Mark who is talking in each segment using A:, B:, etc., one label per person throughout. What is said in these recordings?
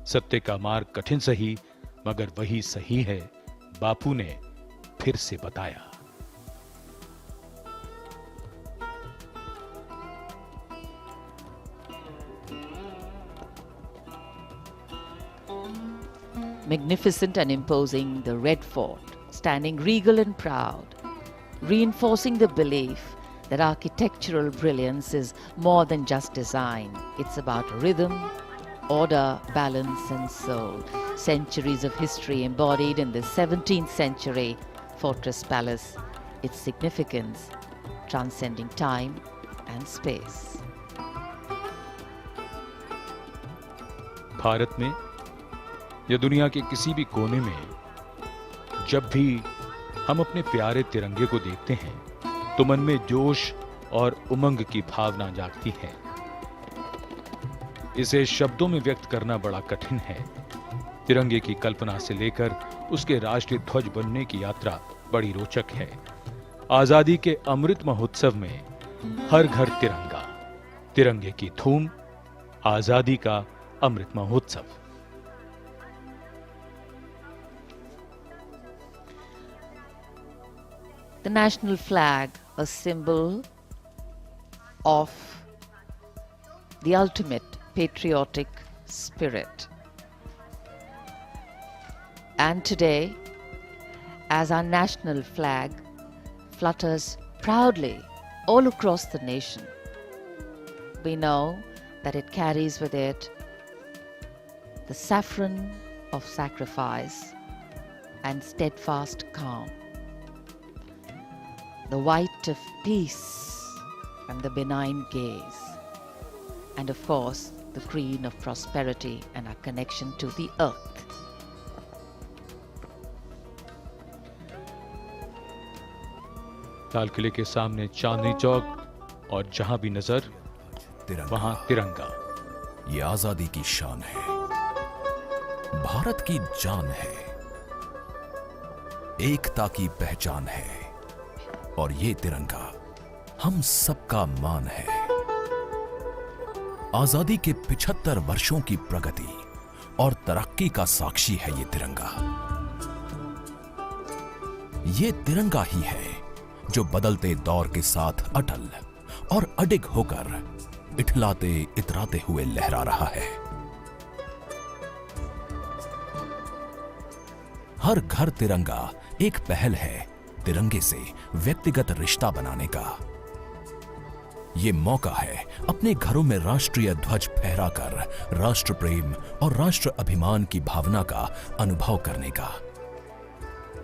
A: सत्य का मार्ग कठिन सही, मगर वही सही है, बापू ने फिर से बताया।
B: Magnificent and imposing, the Red Fort, standing regal and proud, reinforcing the belief that architectural brilliance is more than just design. It's about rhythm, order, balance, and soul. Centuries of history embodied in the 17th century fortress palace, its significance transcending time and space.
A: Bharat में या दुनिया के किसी भी कोने में जब भी हम अपने प्यारे तिरंगे को देखते हैं तो मन में जोश और उमंग की भावना जागती है। इसे शब्दों में व्यक्त करना बड़ा कठिन है। तिरंगे की कल्पना से लेकर उसके राष्ट्रीय ध्वज बनने की यात्रा बड़ी रोचक है। आजादी के अमृत महोत्सव में हर घर तिरंगा, तिरंगे की धूम, आजादी का Amrit Mahotsav.
B: The national flag, a symbol of the ultimate patriotic spirit. And today, as our national flag flutters proudly all across the nation, we know that it carries with it the saffron of sacrifice and steadfast calm, the white of peace and the benign gaze, and of course the green of prosperity and our connection to the earth.
A: लाल किले के सामने चांदनी चौक और जहां भी नजर वहां तिरंगा।
C: ये आजादी की शान है, भारत की जान है, एकता की पहचान है, और ये तिरंगा हम सबका मान है। आजादी के 75 वर्षों की प्रगति और तरक्की का साक्षी है ये तिरंगा। ये तिरंगा ही है जो बदलते दौर के साथ अटल और अडिग होकर इठलाते इतराते हुए लहरा रहा है। हर घर तिरंगा एक पहल है तिरंगे से व्यक्तिगत रिश्ता बनाने का। ये मौका है अपने घरों में राष्ट्रीय ध्वज फहराकर राष्ट्र प्रेम और राष्ट्र अभिमान की भावना का अनुभव करने का।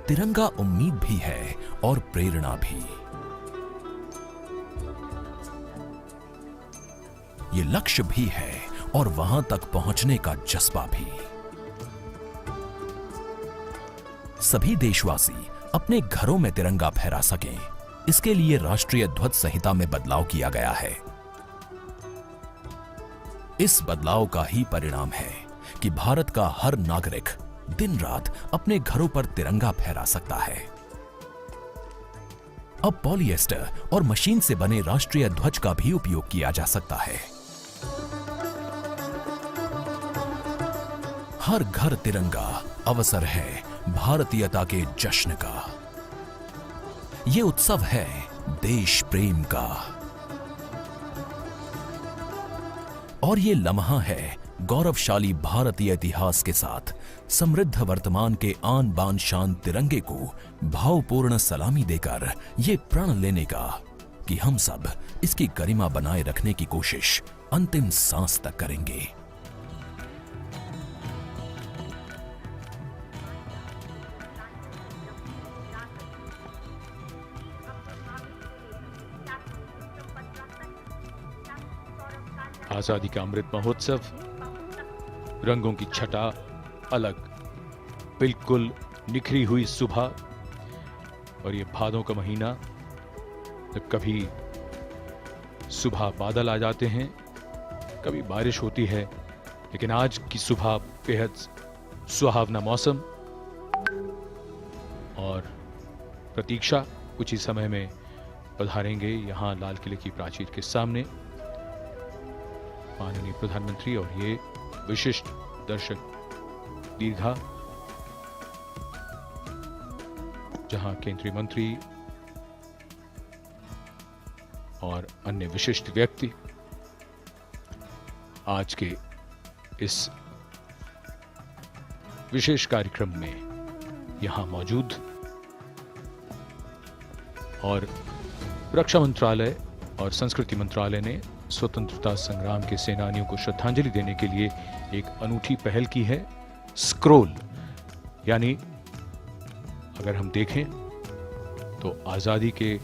C: तिरंगा उम्मीद भी है और प्रेरणा भी। ये लक्ष्य भी है और वहां तक पहुंचने का जज्बा भी। सभी देशवासी अपने घरों में तिरंगा फहरा सकें, इसके लिए राष्ट्रीय ध्वज संहिता में बदलाव किया गया है। इस बदलाव का ही परिणाम है कि भारत का हर नागरिक दिन रात अपने घरों पर तिरंगा फहरा सकता है। अब पॉलिएस्टर और मशीन से बने राष्ट्रीय ध्वज का भी उपयोग किया जा सकता है। हर घर तिरंगा अवसर है भारतीयता के जश्न का। ये उत्सव है देश प्रेम का, और ये लम्हा है गौरवशाली भारतीय इतिहास के साथ समृद्ध वर्तमान के आन बान शान तिरंगे को भावपूर्ण सलामी देकर ये प्रण लेने का कि हम सब इसकी गरिमा बनाए रखने की कोशिश अंतिम सांस तक करेंगे।
A: आजादी का अमृत महोत्सव, रंगों की छटा अलग, बिल्कुल निखरी हुई सुबह, और ये भादों का महीना, तो कभी सुबह बादल आ जाते हैं, कभी बारिश होती है, लेकिन आज की सुबह बेहद सुहावना मौसम और प्रतीक्षा। कुछ ही समय में पधारेंगे यहां लाल किले की प्राचीर के सामने माननीय प्रधानमंत्री, और ये विशिष्ट दर्शक दीर्घा, जहां केंद्रीय मंत्री और अन्य विशिष्ट व्यक्ति आज के इस विशेष कार्यक्रम में यहां मौजूद, और रक्षा मंत्रालय और संस्कृति मंत्रालय ने स्वतंत्रता संग्राम के सेनानियों को श्रद्धांजलि देने के लिए एक अनूठी पहल की है। स्क्रोल, यानी अगर हम देखें तो आजादी के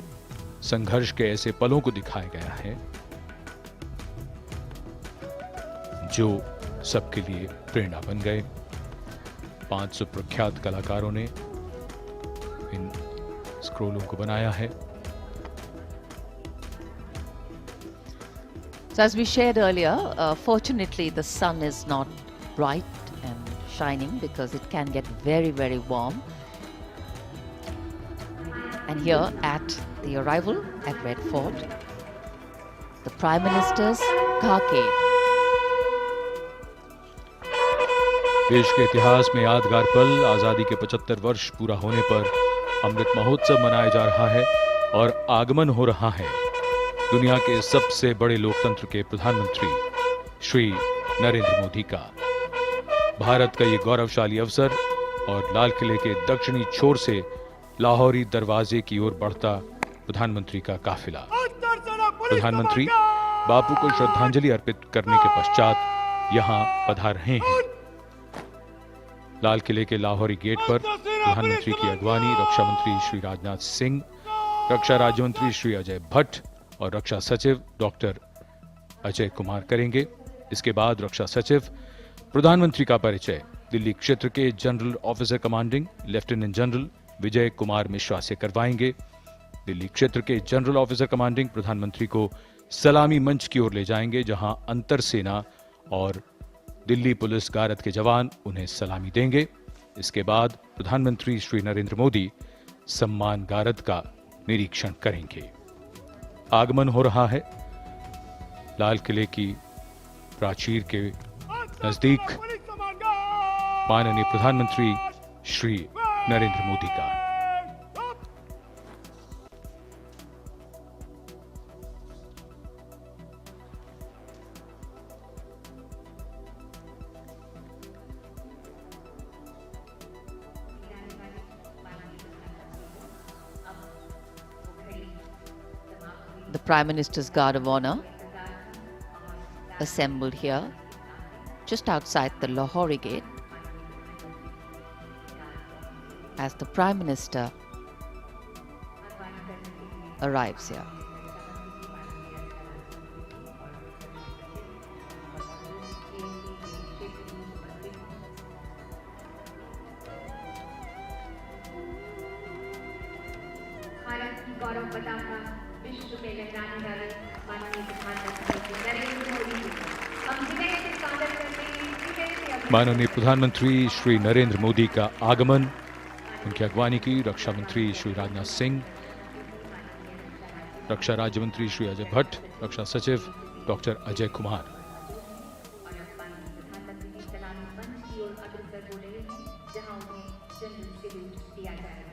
A: संघर्ष के ऐसे पलों को दिखाया गया है जो सबके लिए प्रेरणा बन गए। 500 प्रख्यात कलाकारों ने इन स्क्रोलों को बनाया है।
B: So as we shared earlier, fortunately the sun is not bright and shining because it can get very, very warm. And here at the arrival at Red Fort, the Prime Minister's carcade.
A: देश के इतिहास में यादगार पल, आजादी के 75 वर्ष पूरा होने पर अमृत महोत्सव मनाया जा रहा है और आगमन हो रहा है दुनिया के सबसे बड़े लोकतंत्र के प्रधानमंत्री श्री नरेंद्र मोदी का। भारत का ये गौरवशाली अवसर और लाल किले के दक्षिणी छोर से लाहौरी दरवाजे की ओर बढ़ता प्रधानमंत्री का काफिला। प्रधानमंत्री बापू को श्रद्धांजलि अर्पित करने के पश्चात यहां पधार रहे हैं। लाल किले के लाहौरी गेट पर प्रधानमंत्री की अगवानी रक्षा मंत्री श्री राजनाथ सिंह, रक्षा राज्य मंत्री श्री अजय भट्ट और रक्षा सचिव डॉक्टर अजय कुमार करेंगे। इसके बाद रक्षा सचिव प्रधानमंत्री का परिचय दिल्ली क्षेत्र के general officer commanding lieutenant general Vijay Kumar Mishra से करवाएंगे। दिल्ली क्षेत्र के जनरल ऑफिसर कमांडिंग प्रधानमंत्री को सलामी मंच की ओर ले जाएंगे, जहां अंतर सेना और दिल्ली पुलिस गारद के जवान उन्हें सलामी देंगे। इसके बाद प्रधानमंत्री श्री नरेंद्र मोदी सम्मान गारद का निरीक्षण करेंगे। आगमन हो रहा है लाल किले की प्राचीर के नजदीक माननीय प्रधानमंत्री श्री नरेंद्र मोदी का।
B: The Prime Minister's Guard of Honor assembled here just outside the Lahori Gate as the Prime Minister arrives here.
D: Bharat की गौरव पताका विश्व में लहराने वाले माननीय प्रधानमंत्री नरेंद्र मोदी जी, हम हृदय से स्वागत करते हैं। हृदय से
A: माननीय प्रधानमंत्री श्री नरेंद्र मोदी का आगमन, उनकी अगवानी की रक्षा मंत्री श्री राजनाथ सिंह, रक्षा राज्य मंत्री श्री अजय भट्ट, रक्षा सचिव डॉक्टर अजय कुमार।
D: और अब माननीय प्रधानमंत्री की सलामी मंच की ओर अग्रसर हो रहे हैं, जहां उन्हें जनरल सैल्यूट दिया जा रहा है।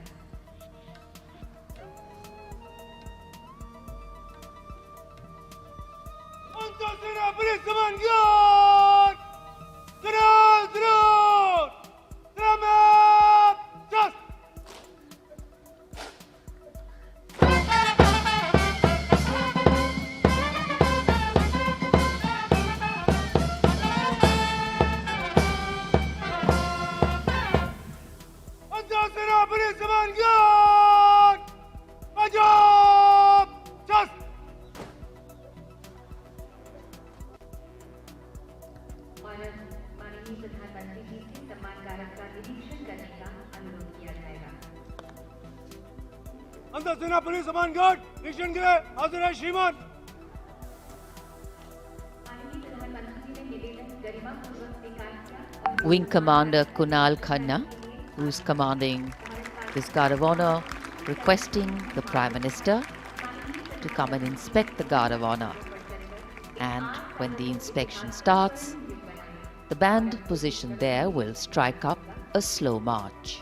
D: माननीय प्रधानमंत्री जी से सम्मान गारद का निरीक्षण करने का अनुरोध किया जाएगा।
E: अंतर सेना पुलिस सम्मान गार्ड निरीक्षण के लिए हाजिर है श्रीमान।
D: माननीय प्रधानमंत्री ने निवेदन गरिमापूर्वक स्वीकार किया।
B: Wing Commander Kunal Khanna, who's commanding this Guard of Honor, requesting the Prime Minister to come and inspect the Guard of Honor. And when the inspection starts, The band positioned there will strike up a slow march.